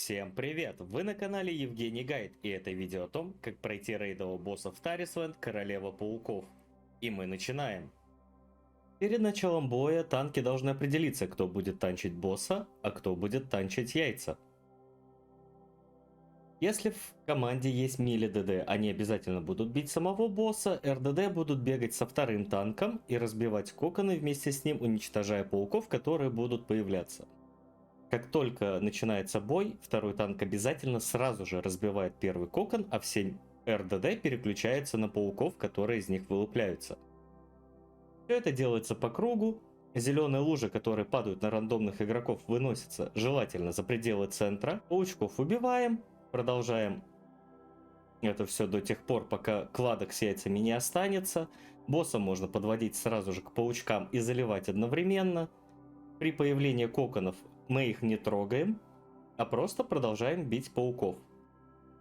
Всем привет! Вы на канале Евгений Гайд, и это видео о том, как пройти рейдового босса в Тарисленд Королева Пауков. И мы начинаем. Перед началом боя танки должны определиться, кто будет танчить босса, а кто будет танчить яйца. Если в команде есть мили ДД, они обязательно будут бить самого босса, РДД будут бегать со вторым танком и разбивать коконы вместе с ним, уничтожая пауков, которые будут появляться. Как только начинается бой, второй танк обязательно сразу же разбивает первый кокон, а все РДД переключаются на пауков, которые из них вылупляются. Все это делается по кругу. Зеленые лужи, которые падают на рандомных игроков, выносятся желательно за пределы центра. Паучков убиваем, продолжаем это все до тех пор, пока кладок с яйцами не останется. Босса можно подводить сразу же к паучкам и заливать одновременно. При появлении коконов мы их не трогаем, а просто продолжаем бить пауков.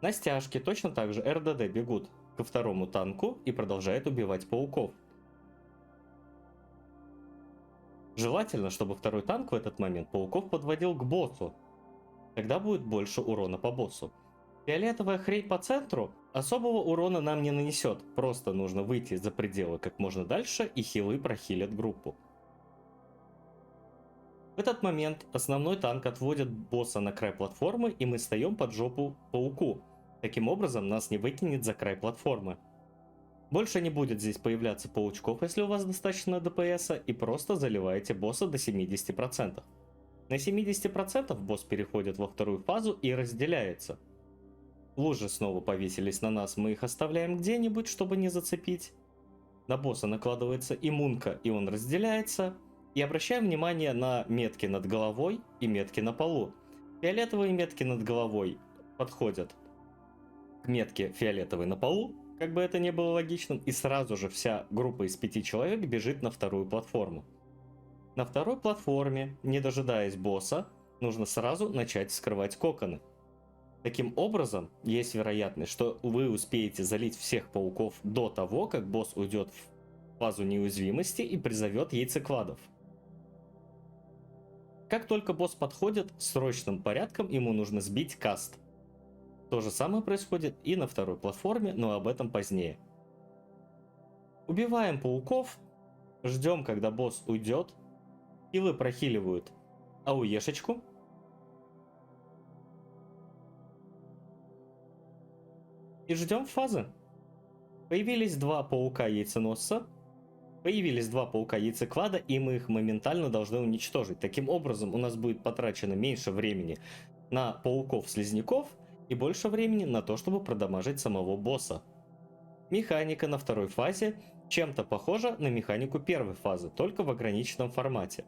На стяжке точно так же РДД бегут ко второму танку и продолжают убивать пауков. Желательно, чтобы второй танк в этот момент пауков подводил к боссу. Тогда будет больше урона по боссу. Фиолетовая хрень по центру особого урона нам не нанесет. Просто нужно выйти за пределы как можно дальше, и хилы прохилят группу. В этот момент основной танк отводит босса на край платформы, и мы встаем под жопу пауку. Таким образом нас не выкинет за край платформы. Больше не будет здесь появляться паучков, если у вас достаточно ДПС, и просто заливаете босса до 70%. На 70% босс переходит во вторую фазу и разделяется. Лужи снова повесились на нас, мы их оставляем где-нибудь, чтобы не зацепить. На босса накладывается иммунка, и он разделяется. И обращаем внимание на метки над головой и метки на полу. Фиолетовые метки над головой подходят к метке фиолетовой на полу, как бы это ни было логичным, и сразу же вся группа из 5 человек бежит на вторую платформу. На второй платформе, не дожидаясь босса, нужно сразу начать вскрывать коконы. Таким образом, есть вероятность, что вы успеете залить всех пауков до того, как босс уйдет в фазу неуязвимости и призовет яйцекладов. Как только босс подходит, срочным порядком ему нужно сбить каст. То же самое происходит и на второй платформе, но об этом позднее. Убиваем пауков, ждем, когда босс уйдет, хилы прохиливают ауешечку. И ждем фазы. Появились два паука яйценосца. Появились два паука яйцеклада, и мы их моментально должны уничтожить. Таким образом, у нас будет потрачено меньше времени на пауков-слизняков и больше времени на то, чтобы продамажить самого босса. Механика на второй фазе чем-то похожа на механику первой фазы, только в ограниченном формате.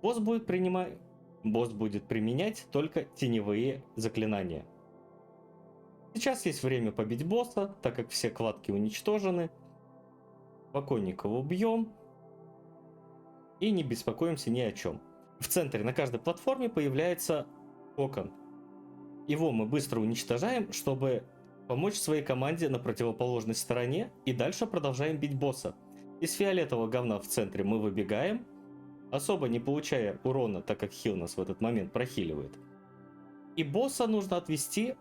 Босс будет применять только теневые заклинания. Сейчас есть время побить босса, так как все кладки уничтожены. Спокойненько его бьем и не беспокоимся ни о чем. В центре на каждой платформе появляется кокон. Его мы быстро уничтожаем, чтобы помочь своей команде на противоположной стороне, и дальше продолжаем бить босса. Из фиолетового говна в центре мы выбегаем, особо не получая урона, так как хил нас в этот момент прохиливает. И босса нужно отвести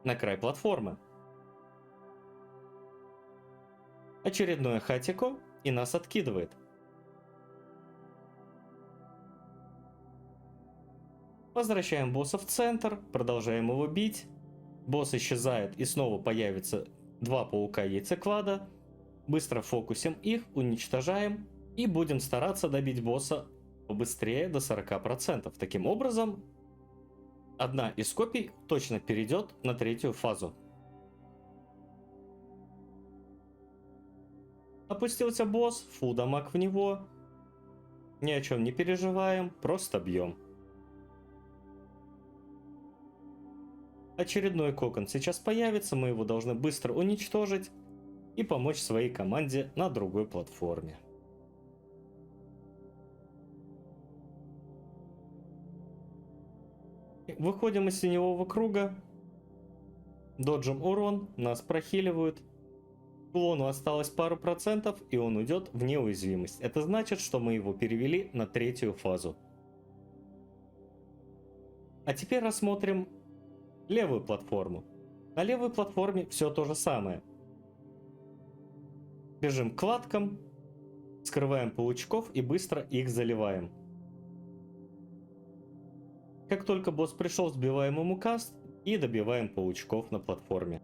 на край платформы. Очередное хатико, и нас откидывает. Возвращаем босса в центр, продолжаем его бить. Босс исчезает, и снова появится два паука яйцеклада. Быстро фокусим их, уничтожаем и будем стараться добить босса побыстрее до 40%. Таким образом, одна из копий точно перейдет на третью фазу. Опустился босс, фул дамаг в него. Ни о чем не переживаем, просто бьем. Очередной кокон сейчас появится, мы его должны быстро уничтожить и помочь своей команде на другой платформе. Выходим из теневого круга, доджим урон, нас прохиливают. Клону осталось пару процентов, и он уйдет в неуязвимость. Это значит, что мы его перевели на третью фазу. А теперь рассмотрим левую платформу. На левой платформе все то же самое. Бежим к кладкам, скрываем паучков и быстро их заливаем. Как только босс пришел, сбиваем ему каст и добиваем паучков на платформе.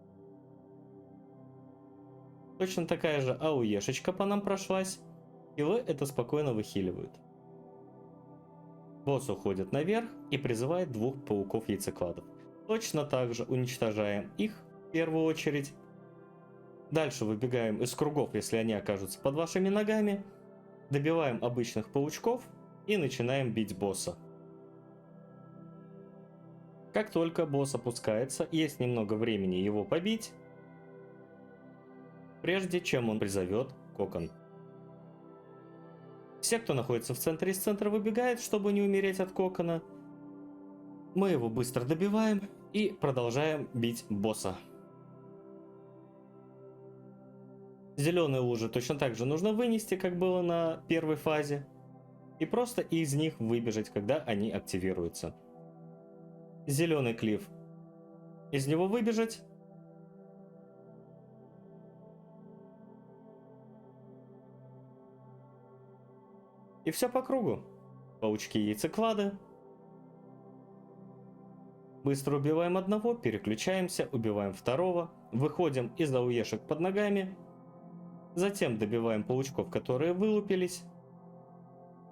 Точно такая же ауешечка по нам прошлась, и это спокойно выхиливают. Босс уходит наверх и призывает двух пауков-яйцекладов. Точно так же уничтожаем их в первую очередь. Дальше выбегаем из кругов, если они окажутся под вашими ногами. Добиваем обычных паучков и начинаем бить босса. Как только босс опускается, есть немного времени его побить, прежде чем он призовет кокон. Все, кто находится в центре, из центра выбегает, чтобы не умереть от кокона. Мы его быстро добиваем и продолжаем бить босса. Зеленые лужи точно так же нужно вынести, как было на первой фазе, и просто из них выбежать, когда они активируются. Зеленый клиф. Из него выбежать. И все по кругу. Паучки-яйцеклады. Быстро убиваем одного, переключаемся, убиваем второго, выходим из ауешек под ногами, затем добиваем паучков, которые вылупились,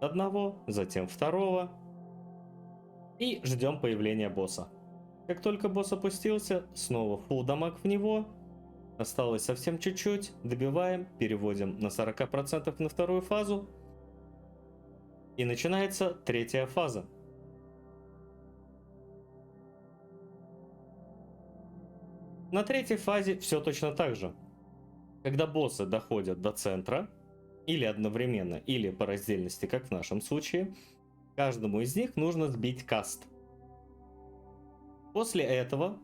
одного, затем второго, и ждем появления босса. Как только босс опустился, снова фулл дамаг в него, осталось совсем чуть-чуть, добиваем, переводим на 40% на вторую фазу, и начинается третья фаза. На третьей фазе все точно так же. Когда боссы доходят до центра, или одновременно, или по раздельности, как в нашем случае, каждому из них нужно сбить каст. После этого,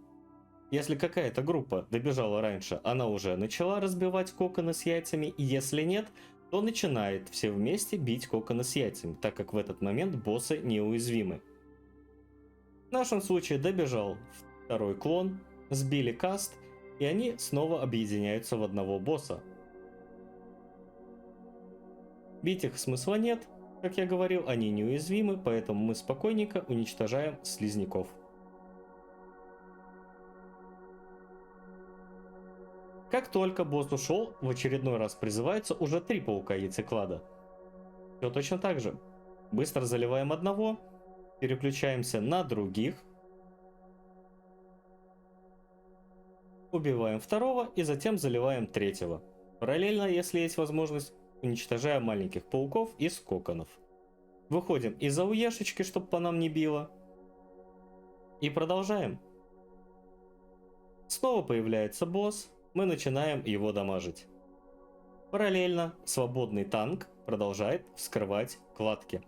если какая-то группа добежала раньше, она уже начала разбивать коконы с яйцами, и если нет, то начинает все вместе бить коконы с яйцами, так как в этот момент боссы неуязвимы. В нашем случае добежал второй клон, сбили каст, и они снова объединяются в одного босса. Бить их смысла нет, как я говорил, они неуязвимы, поэтому мы спокойненько уничтожаем слизняков. Как только босс ушел, в очередной раз призываются уже 3 паука-яйцеклада. Все точно так же. Быстро заливаем одного, переключаемся на других, убиваем второго и затем заливаем третьего. Параллельно, если есть возможность, уничтожаем маленьких пауков из коконов. Выходим из ауешечки, чтобы по нам не било. И продолжаем. Снова появляется босс, мы начинаем его дамажить. Параллельно свободный танк продолжает вскрывать кладки.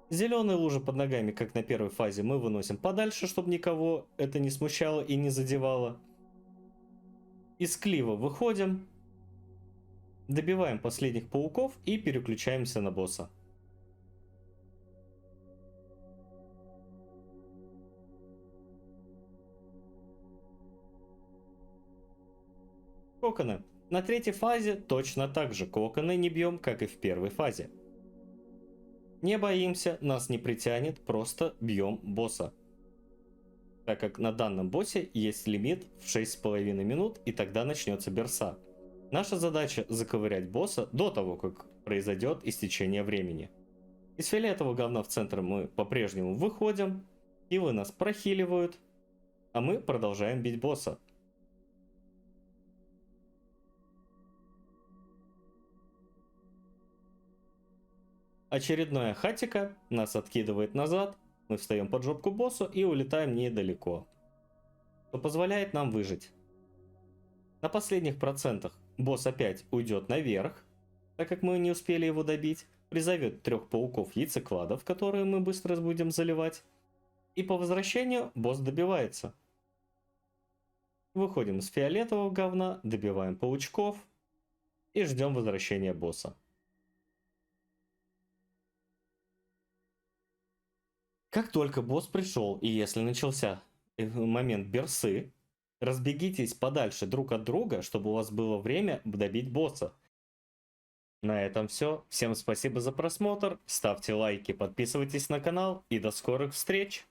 Зеленые лужи под ногами, как на первой фазе, мы выносим подальше, чтобы никого это не смущало и не задевало. Из клива выходим, добиваем последних пауков и переключаемся на босса. Коконы. На третьей фазе точно так же коконы не бьем, как и в первой фазе. Не боимся, нас не притянет, просто бьем босса. Так как на данном боссе есть лимит в 6,5 минут, и тогда начнется берса. Наша задача заковырять босса до того, как произойдет истечение времени. Из фиолетового говна в центр мы по-прежнему выходим, хилы нас прохиливают, а мы продолжаем бить босса. Очередная хатика нас откидывает назад, мы встаем под жопку боссу и улетаем недалеко, что позволяет нам выжить. На последних процентах босс опять уйдет наверх, так как мы не успели его добить, призовет 3 пауков-яйцекладов, которые мы быстро будем заливать, и по возвращению босс добивается. Выходим из фиолетового говна, добиваем паучков и ждем возвращения босса. Как только босс пришел, и если начался момент берсы, разбегитесь подальше друг от друга, чтобы у вас было время добить босса. На этом все. Всем спасибо за просмотр. Ставьте лайки, подписывайтесь на канал и до скорых встреч!